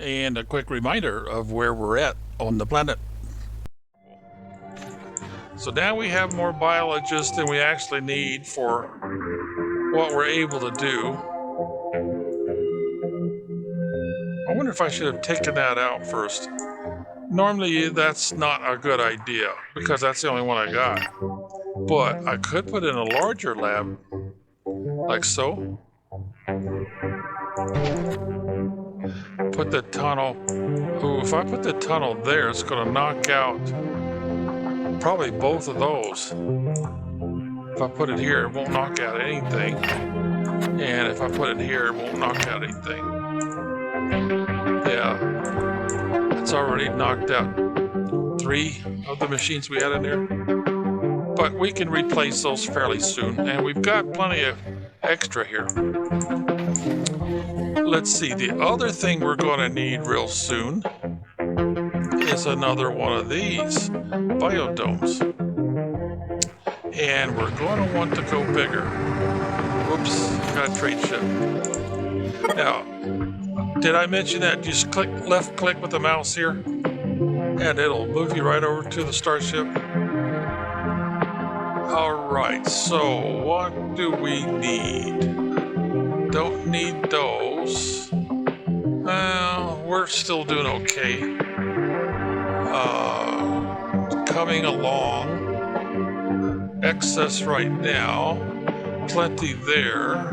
and a quick reminder of where we're at on the planet. So now we have more biologists than we actually need for what we're able to do. I wonder if I should have taken that out first. Normally that's not a good idea because that's the only one I got. But I could put in a larger lab, like so. Put the tunnel. Ooh, if I put the tunnel there, it's going to knock out probably both of those. If I put it here, it won't knock out anything. And if I put it here, it won't knock out anything. Yeah, it's already knocked out 3 of the machines we had in there. But we can replace those fairly soon. And we've got plenty of extra here. Let's see, the other thing we're going to need real soon is another one of these biodomes. And we're going to want to go bigger. Whoops, got a trade ship. Now, did I mention that just left click with the mouse here? And it'll move you right over to the starship. Alright, so what do we need? Don't need those. Well, we're still doing okay. Coming along. Excess right now. Plenty there.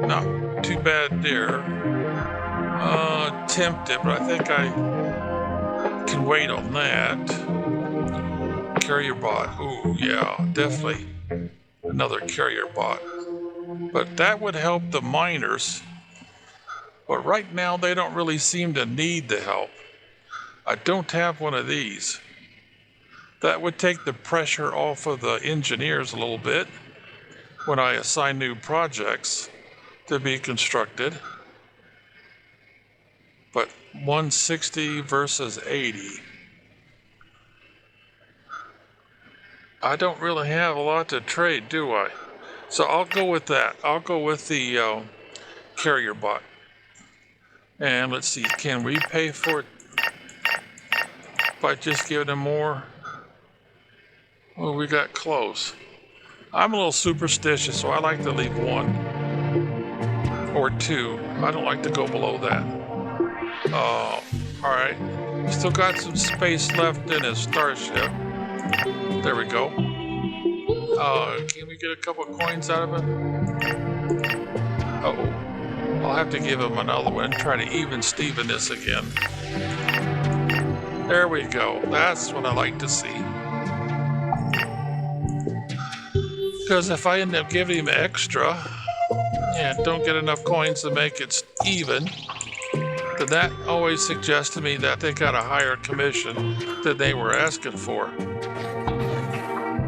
Not too bad there. Tempted, but I think I can wait on that. Carrier bot. Ooh, yeah, definitely another carrier bot. But that would help the miners. But right now they don't really seem to need the help. I don't have one of these. That would take the pressure off of the engineers a little bit when I assign new projects to be constructed. But 160 versus 80. I don't really have a lot to trade, do I? So I'll go with that. I'll go with the carrier bot. And let's see, can we pay for it by just giving them more? Well, we got close. I'm a little superstitious, so I like to leave 1 or 2. I don't like to go below that. All right. Still got some space left in his starship. There we go. Can we get a couple of coins out of it? Uh-oh. I'll have to give him another one and try to even Steven this again. There we go. That's what I like to see. Because if I end up giving him extra and don't get enough coins to make it even, then that always suggests to me that they got a higher commission than they were asking for.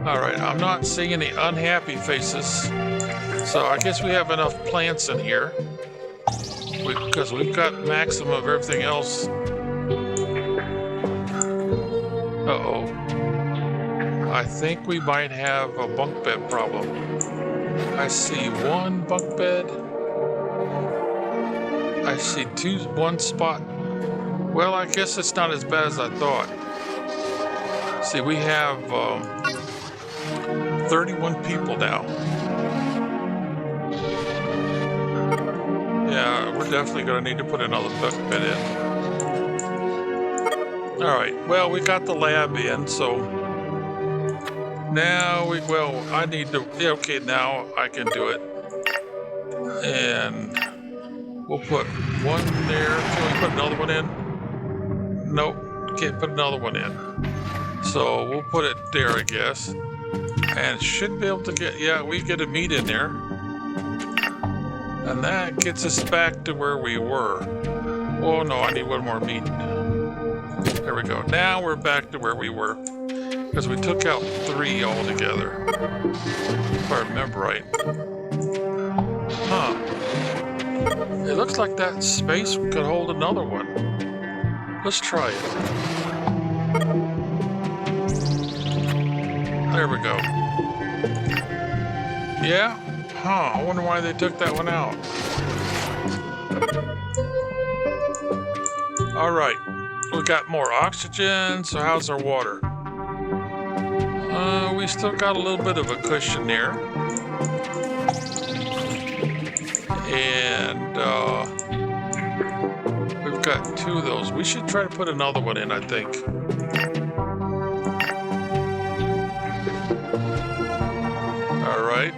All right, I'm not seeing any unhappy faces, so I guess we have enough plants in here because we've got maximum of everything else. Uh-oh. I think we might have a bunk bed problem. I see 1 bunk bed. I see 1 spot. Well, I guess it's not as bad as I thought. See, we have 31 people now. Yeah, we're definitely going to need to put another bunk bed in. All right, well, we got the lab in, so now I need to, yeah, okay, now I can do it. And we'll put 1 there. Can we put another one in? Nope, can't put another one in. So we'll put it there, I guess. And should be able to get, yeah, we get a meat in there. And that gets us back to where we were. Oh no, I need 1 more meat. There we go. Now we're back to where we were. Because we took out 3 altogether. If I remember right. Huh. It looks like that space could hold another one. Let's try it. There we go. Yeah? Huh, I wonder why they took that one out. All right, we got more oxygen, so how's our water? We still got a little bit of a cushion there. And we've got 2 of those. We should try to put another one in, I think. All right,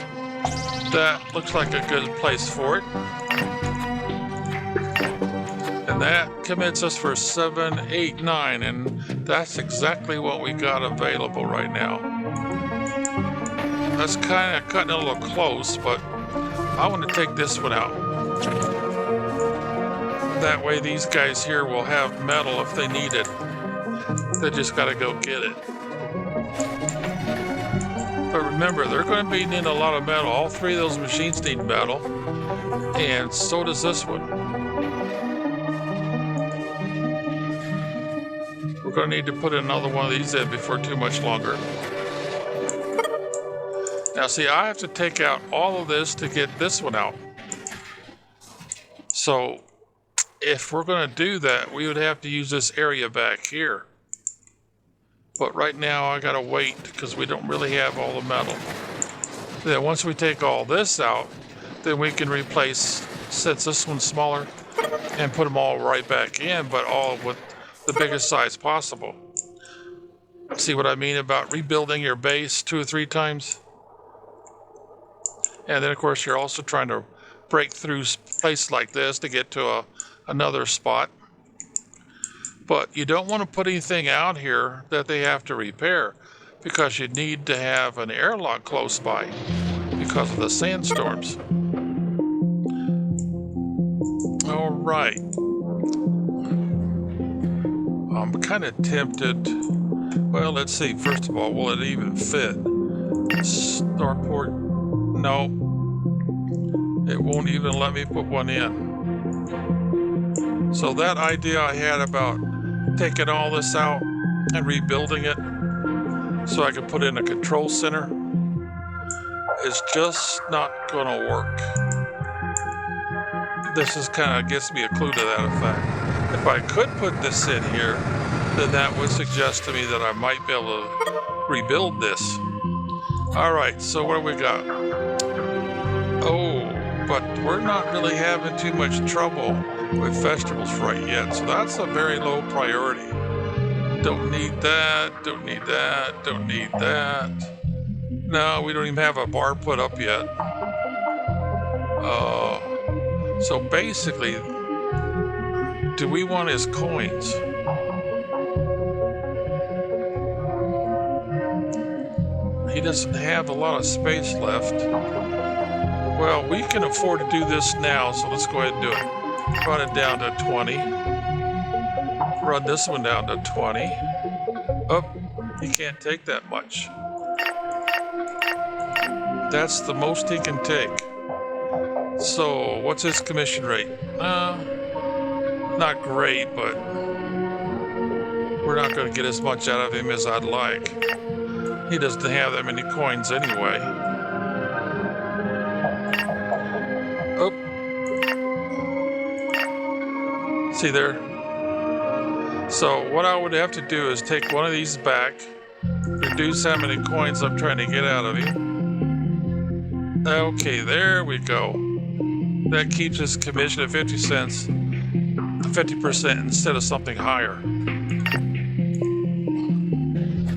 that looks like a good place for it. And that commits us for 7, 8, 9, and that's exactly what we got available right now. That's kind of cutting it a little close, but I want to take this one out. That way these guys here will have metal if they need it. They just got to go get it. But remember, they're going to be needing a lot of metal. All 3 of those machines need metal, and so does this one. We're going to need to put another one of these in before too much longer. Now see, I have to take out all of this to get this one out. So if we're going to do that, we would have to use this area back here. But right now I got to wait because we don't really have all the metal. Then once we take all this out, then we can replace, since this one's smaller, and put them all right back in, but all with the biggest size possible. See what I mean about rebuilding your base 2 or 3 times? And then of course you're also trying to break through places like this to get to another spot. But you don't want to put anything out here that they have to repair, because you need to have an airlock close by because of the sandstorms. All right. I'm kind of tempted. Well, let's see. First of all, will it even fit? Starport? No. It won't even let me put one in. So that idea I had about taking all this out and rebuilding it so I can put in a control center is just not going to work. This is kind of gets me a clue to that effect. If I could put this in here, then that would suggest to me that I might be able to rebuild this. All right, so what do we got? Oh, but we're not really having too much trouble with vegetables right yet, so that's a very low priority. Don't need that, don't need that, don't need that. No, we don't even have a bar put up yet. So basically, do we want his coins? He doesn't have a lot of space left. Well, we can afford to do this now, so let's go ahead and do it. Run it down to 20. Run this one down to 20. Oh, he can't take that much. That's the most he can take. So, what's his commission rate? Not great, but we're not going to get as much out of him as I'd like. He doesn't have that many coins anyway. Oh. See there? So what I would have to do is take one of these back, reduce how many coins I'm trying to get out of him. Okay, there we go. That keeps his commission at 50 cents, 50% instead of something higher.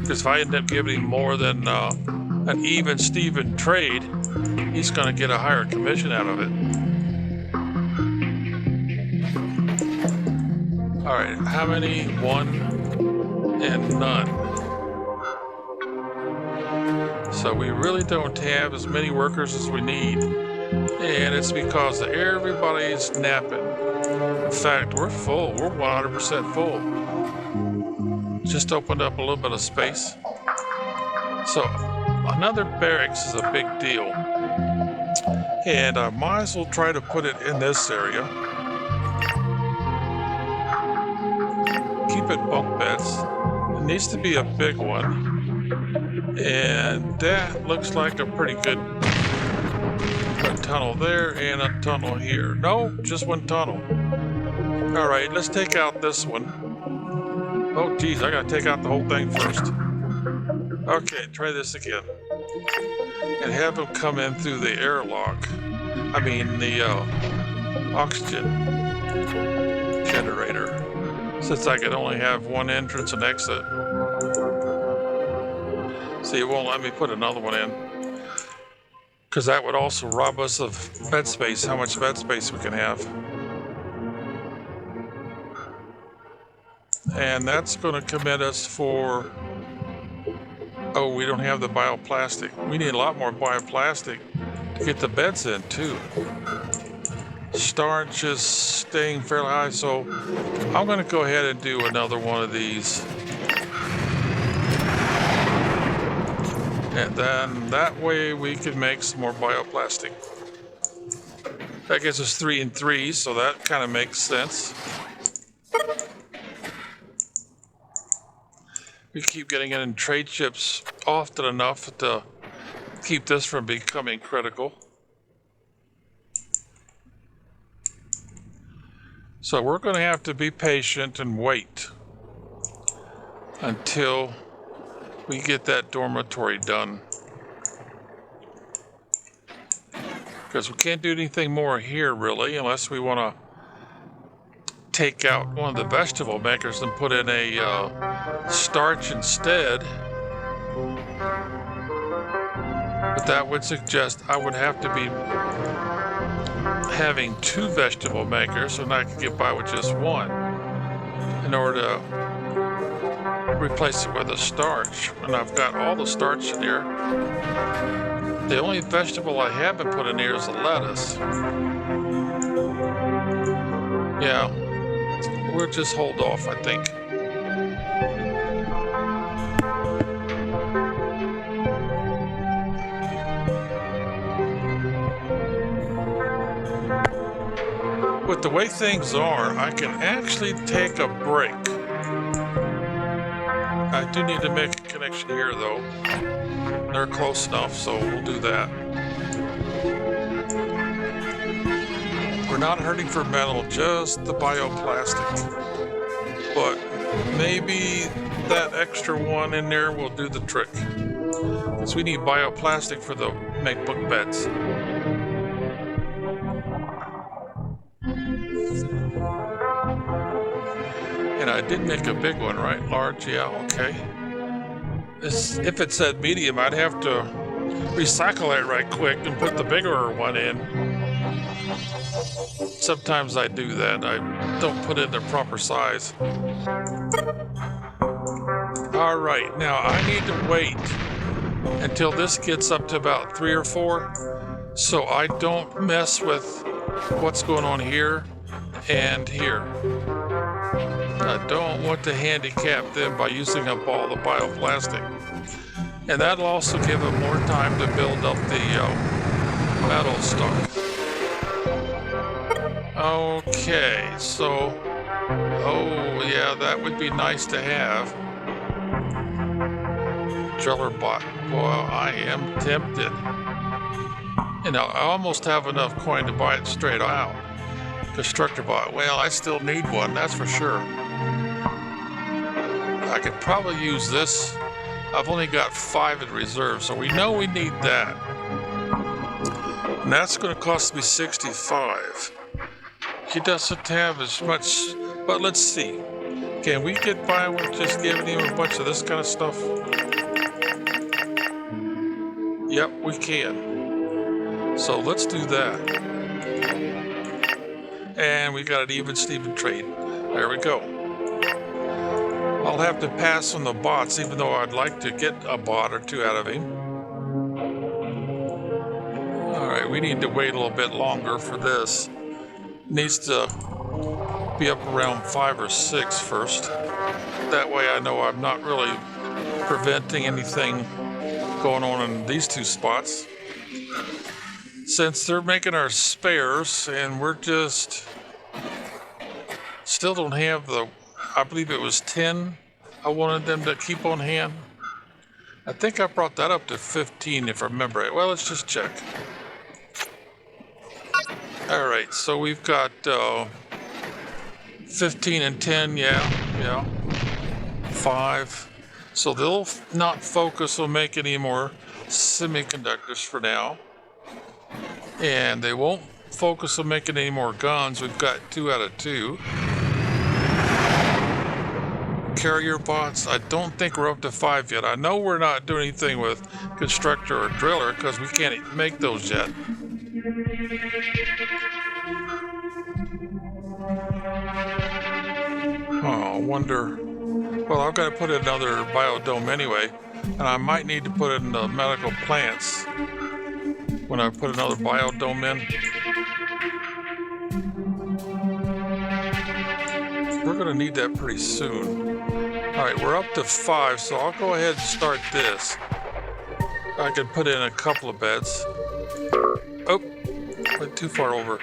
Because if I end up giving him more than an even Steven trade, he's going to get a higher commission out of it. All right, how many? 1 and none. So we really don't have as many workers as we need. And it's because everybody's napping. In fact, we're full. We're 100% full. Just opened up a little bit of space. So another barracks is a big deal. And I might as well try to put it in this area. Keep it bunk beds. It needs to be a big one. And that looks like a pretty good tunnel there and a tunnel here. No, just one tunnel. All right, let's take out this one. Oh, geez, I gotta take out the whole thing first. Okay, try this again. And have them come in through the airlock. I mean, the oxygen generator. Since I can only have one entrance and exit. See, it won't let me put another one in. Because that would also rob us of bed space, how much bed space we can have. And that's going to commit us for... Oh, we don't have the bioplastic. We need a lot more bioplastic to get the beds in, too. Starch is staying fairly high, so I'm going to go ahead and do another one of these. And then that way we can make some more bioplastic. That gives us 3 and 3, so that kind of makes sense. We keep getting it in trade ships often enough to keep this from becoming critical. So we're going to have to be patient and wait until we get that dormitory done. Because we can't do anything more here really unless we want to take out one of the vegetable makers and put in a starch instead. But that would suggest I would have to be having 2 vegetable makers, so now I can get by with just one in order to replace it with a starch. And I've got all the starch in here. The only vegetable I haven't put in here is the lettuce. Yeah, we'll just hold off, I think. With the way things are, I can actually take a break. I do need to make a connection here though. They're close enough, so we'll do that. We're not hurting for metal, just the bioplastic. But maybe that extra one in there will do the trick. Because we need bioplastic for the MacBook beds. And I did make a big one, right? Large, yeah, okay. If it said medium, I'd have to recycle it right quick and put the bigger one in. Sometimes I do that. I don't put it in the proper size. All right, now I need to wait until this gets up to about 3 or 4, so I don't mess with what's going on here and here. I don't want to handicap them by using up all the bioplastic. And that'll also give them more time to build up the metal stuff. Okay, so, oh yeah, that would be nice to have. Driller bot, boy, I am tempted. And I almost have enough coin to buy it straight out. Constructor bot, well, I still need one, that's for sure. I could probably use this. I've only got 5 in reserve, so we know we need that. And that's going to cost me 65. He doesn't have as much, but let's see. Can we get by with just giving him a bunch of this kind of stuff? Yep, we can. So let's do that. And we got an even Steven trade. There we go. I'll have to pass on the bots, even though I'd like to get a bot or 2 out of him. All right, we need to wait a little bit longer for this. Needs to be up around 5 or 6 first. That way I know I'm not really preventing anything going on in these 2 spots. Since they're making our spares and we're just still don't have the, I believe it was 10 I wanted them to keep on hand. I think I brought that up to 15 if I remember it. Well, let's just check. All right, so we've got 15 and 10, yeah. 5. So they'll not focus on making any more semiconductors for now. And they won't focus on making any more guns. We've got 2 out of 2. Carrier bots, I don't think we're up to 5 yet. I know we're not doing anything with constructor or driller because we can't make those yet. Oh, I wonder. Well, I've got to put in another biodome anyway, and I might need to put in the medical plants when I put another biodome in. We're going to need that pretty soon. All right, we're up to 5, so I'll go ahead and start this. I could put in a couple of beds. Oh, went too far over.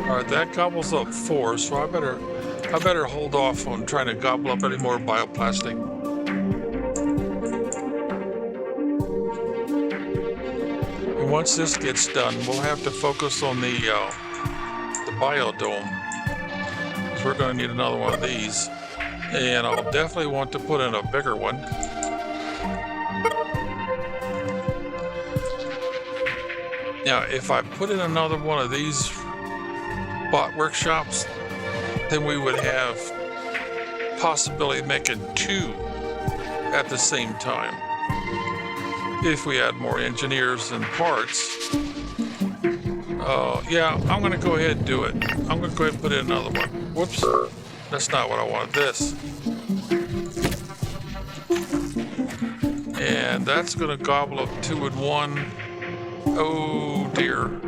All right, that gobbles up 4, so I better hold off on trying to gobble up any more bioplastic. And once this gets done, we'll have to focus on the biodome, because we're going to need another one of these, and I'll definitely want to put in a bigger one. Now, if I put in another one of these bot workshops, then we would have possibility of making 2 at the same time. If we had more engineers and parts. Yeah, I'm going to go ahead and do it. I'm going to go ahead and put in another one. Whoops, that's not what I wanted. This. And that's going to gobble up 2 and 1. Oh dear.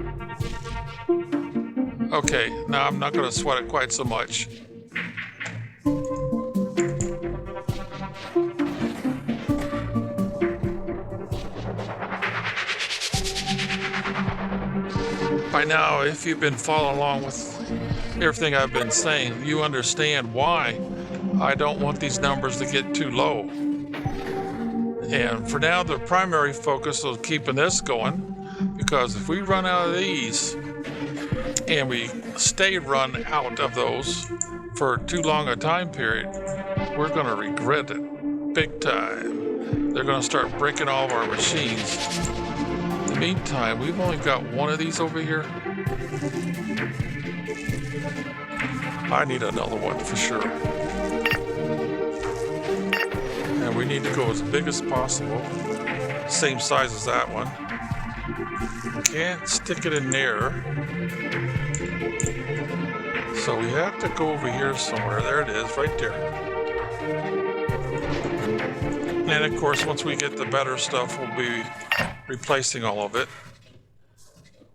Okay, now I'm not going to sweat it quite so much. By now, if you've been following along with everything I've been saying, you understand why I don't want these numbers to get too low. And for now, the primary focus is keeping this going, because if we run out of these, and we stay run out of those for too long a time period, we're going to regret it big time. They're going to start breaking all of our machines. In the meantime, we've only got one of these over here. I need another one for sure. And we need to go as big as possible. Same size as that one. Can't stick it in there. So we have to go over here somewhere. There it is, right there. And of course, once we get the better stuff, we'll be replacing all of it.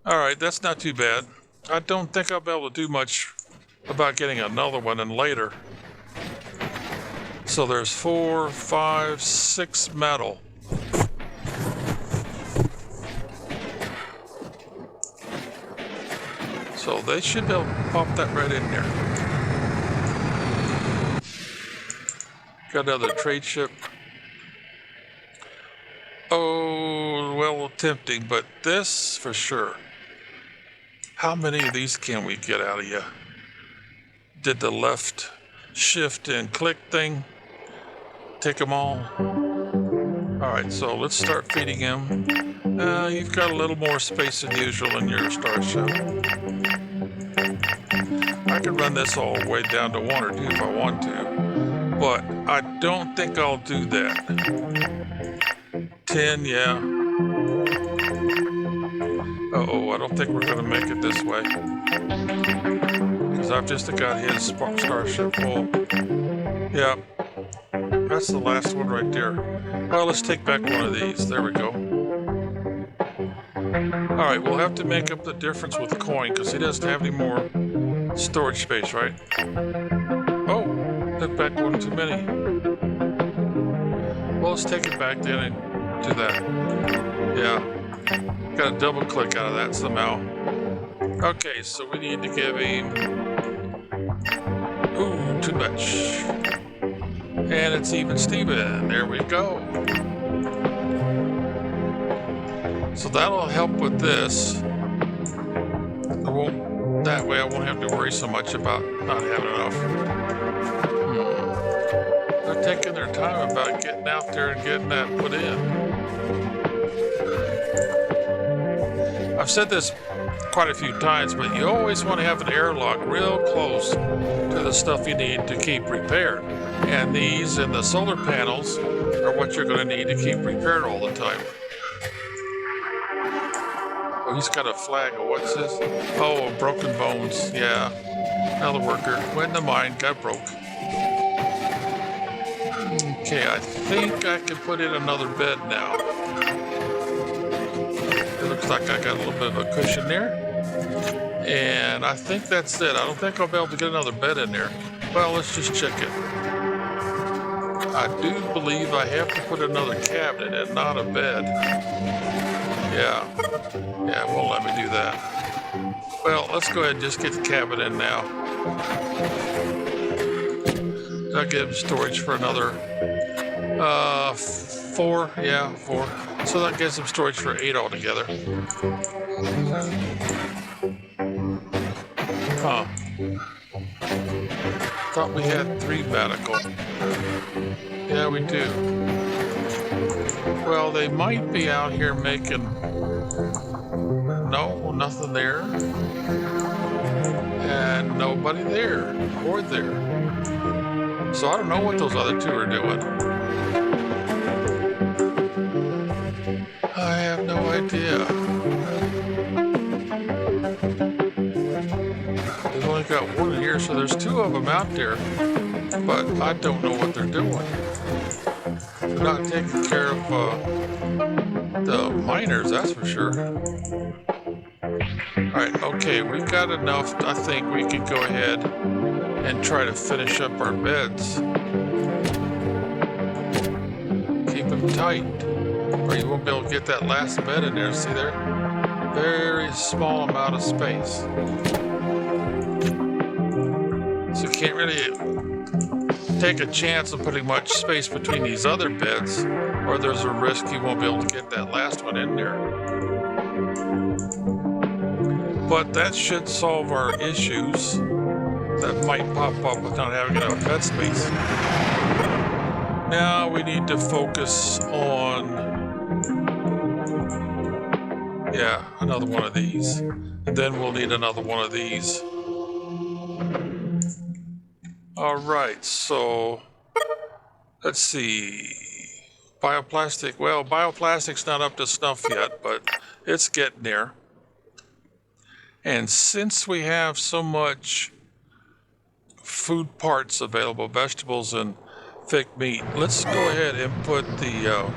All right, that's not too bad. I don't think I'll be able to do much about getting another one in later. So there's 4, 5, 6 metal. So they should be able to pop that right in there. Got another trade ship. Oh, well, tempting, but this for sure. How many of these can we get out of you? Did the left shift and click thing take them all? All right, so let's start feeding him. You've got a little more space than usual in your starship. I could run this all the way down to 1 or 2 if I want to, but I don't think I'll do that. 10, yeah. Uh-oh, I don't think we're going to make it this way, because I've just got his starship full. Yeah, that's the last one right there. Well, let's take back one of these. There we go. All right, we'll have to make up the difference with the coin, because he doesn't have any more storage space, right? Oh, took back one too many. Well, let's take it back then and do that. Yeah, got a double click out of that somehow. Okay, so we need to give him... Ooh, too much. And it's even Steven. There we go. So that'll help with this. That way I won't have to worry so much about not having enough. They're taking their time about getting out there and getting that put in. I've said this quite a few times, but you always want to have an airlock real close to the stuff you need to keep repaired. And these and the solar panels are what you're going to need to keep repaired all the time. Oh, he's got a flag. Oh, what's this? Oh, broken bones. Yeah. Another worker. Went in the mine, got broke. Okay, I think I can put in another bed now. It looks like I got a little bit of a cushion there. And I think that's it. I don't think I'll be able to get another bed in there. Well, let's just check it. I do believe I have to put another cabinet and not a bed. Yeah, it won't let me do that. Well, let's go ahead and just get the cabinet in now. I'll give storage for another 4. Yeah, 4. So that gives them storage for 8 altogether. Huh. Thought we had 3 medical. Yeah, we do. Well, they might be out here making... No, nothing there. And nobody there. Or there. So I don't know what those other 2 are doing. I have no idea. They've only got 1 in here, so there's 2 of them out there. But I don't know what they're doing. They're not taking care of the miners, that's for sure. Alright, okay, we've got enough. I think we can go ahead and try to finish up our beds. Keep them tight, or you won't be able to get that last bed in there. See there? Very small amount of space. So you can't really take a chance of putting much space between these other beds, or there's a risk you won't be able to get that last one in there. But that should solve our issues that might pop up with not having enough bed space. Now we need to focus on, yeah, another one of these. And then we'll need another one of these. All right, so let's see. Bioplastic. Well, bioplastic's not up to snuff yet, but it's getting there. And since we have so much food parts available, vegetables and fake meat, let's go ahead and put the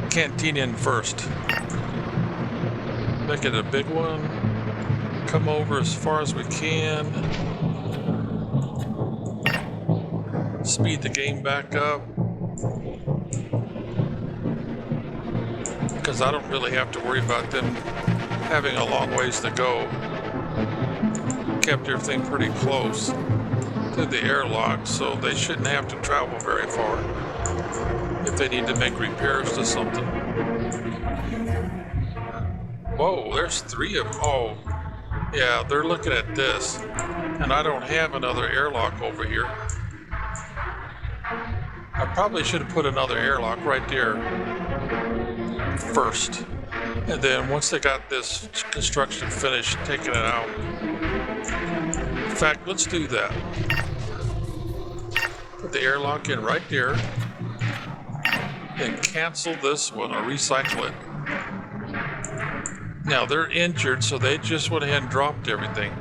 canteen in first. Make it a big one. Come over as far as we can. Speed the game back up. Because I don't really have to worry about them having a long ways to go. Kept everything pretty close to the airlock, so they shouldn't have to travel very far if they need to make repairs to something. Whoa, there's 3 of them. Oh, yeah, they're looking at this, and I don't have another airlock over here. I probably should have put another airlock right there first. And then once they got this construction finished, taking it out. In fact, let's do that. Put the airlock in right there. And cancel this one or recycle it. Now they're injured, so they just went ahead and dropped everything.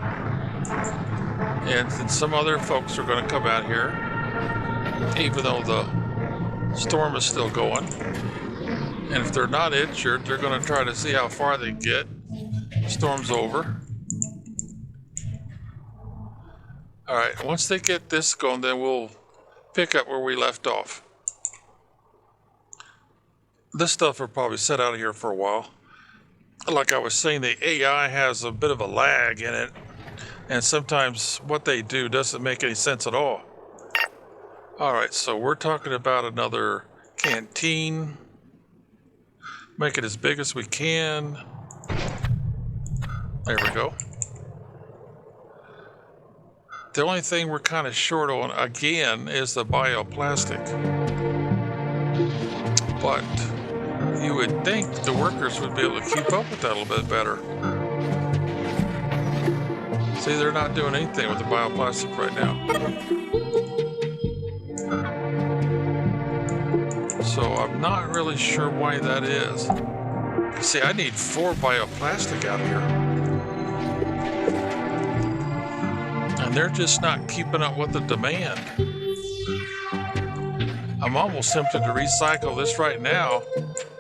And then some other folks are going to come out here, even though the storm is still going. And if they're not injured, they're going to try to see how far they get. Storm's over. All right, once they get this going, then we'll pick up where we left off. This stuff will probably sit out of here for a while. Like I was saying, the AI has a bit of a lag in it, and sometimes what they do doesn't make any sense at all. All right, so we're talking about another canteen. Make it as big as we can. There we go. The only thing we're kind of short on, again, is the bioplastic. But you would think the workers would be able to keep up with that a little bit better. See, they're not doing anything with the bioplastic right now. So I'm not really sure why that is. See, I need 4 bioplastic out here. And they're just not keeping up with the demand. I'm almost tempted to recycle this right now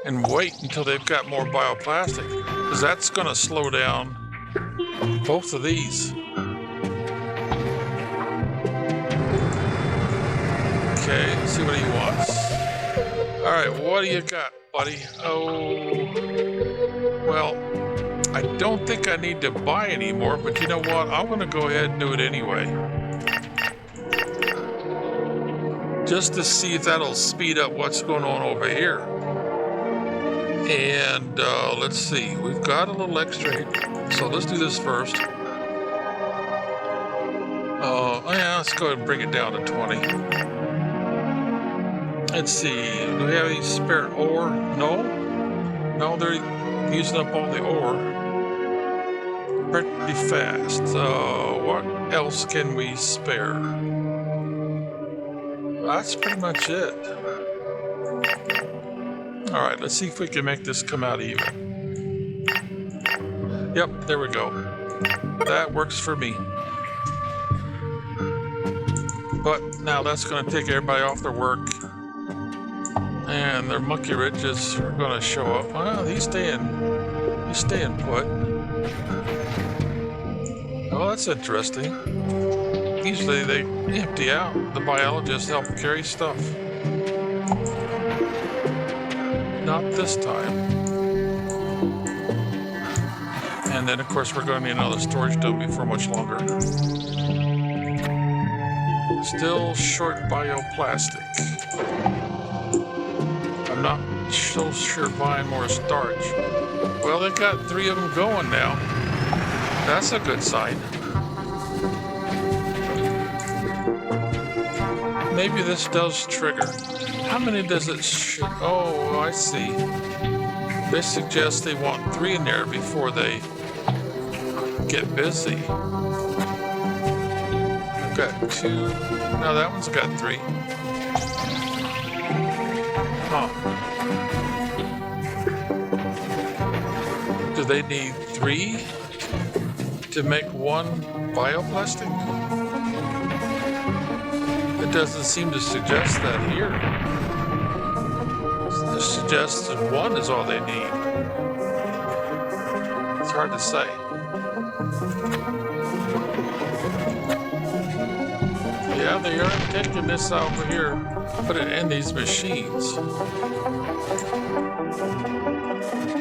and wait until they've got more bioplastic, because that's going to slow down both of these. Okay, let's see what he wants. All right, what do you got, buddy? Oh, well, I don't think I need to buy any more, but you know what? I'm going to go ahead and do it anyway. Just to see if that'll speed up what's going on over here. And let's see, we've got a little extra here. So let's do this first. Yeah, let's go ahead and bring it down to 20. Let's see, do we have any spare ore? No? No, they're using up all the ore pretty fast. What else can we spare? That's pretty much it. All right, let's see if we can make this come out even. Yep, there we go. That works for me. But now that's going to take everybody off their work. And their monkey riches are going to show up. Well, he's staying put. Oh, that's interesting. Usually they empty out. The biologists help carry stuff. Not this time. And then, of course, we're going to need another storage dome before much longer. Still short bioplastic. I'm not so sure buying more starch. Well, they've got 3 of them going now. That's a good sign. Maybe this does trigger. How many does it oh, I see. They suggest they want 3 in there before they get busy. I've got 2. No, that one's got 3. Huh. Do they need 3 to make 1 bioplastic? It doesn't seem to suggest that here. It suggests that 1 is all they need. It's hard to say. Yeah, they are taking this over here, put it in these machines.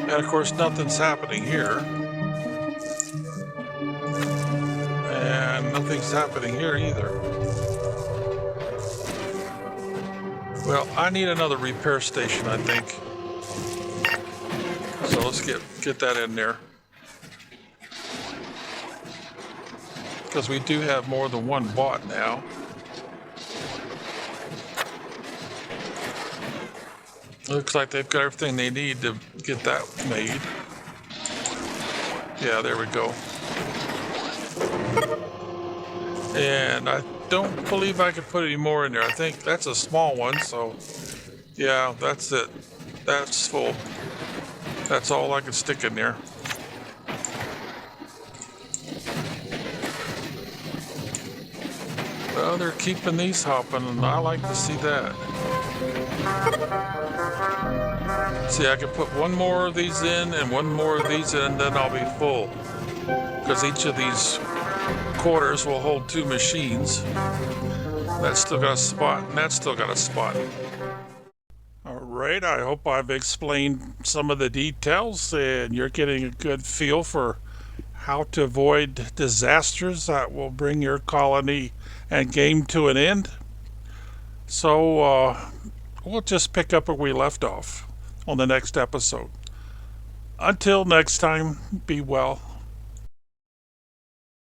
And of course, nothing's happening here. And nothing's happening here either. Well, I need another repair station, I think. So let's get that in there. Because we do have more than 1 bought now. Looks like they've got everything they need to get that made. Yeah, there we go. And I don't believe I could put any more in there. I think that's a small one, so yeah, that's it. That's full. That's all I can stick in there. Well, they're keeping these hopping, and I like to see that. See, I can put 1 more of these in and 1 more of these in, and then I'll be full. Because each of these quarters will hold 2 machines. That's still got a spot, and that's still got a spot. All right, I hope I've explained some of the details and you're getting a good feel for how to avoid disasters that will bring your colony and game to an end. So we'll just pick up where we left off on the next episode. Until next time, be well.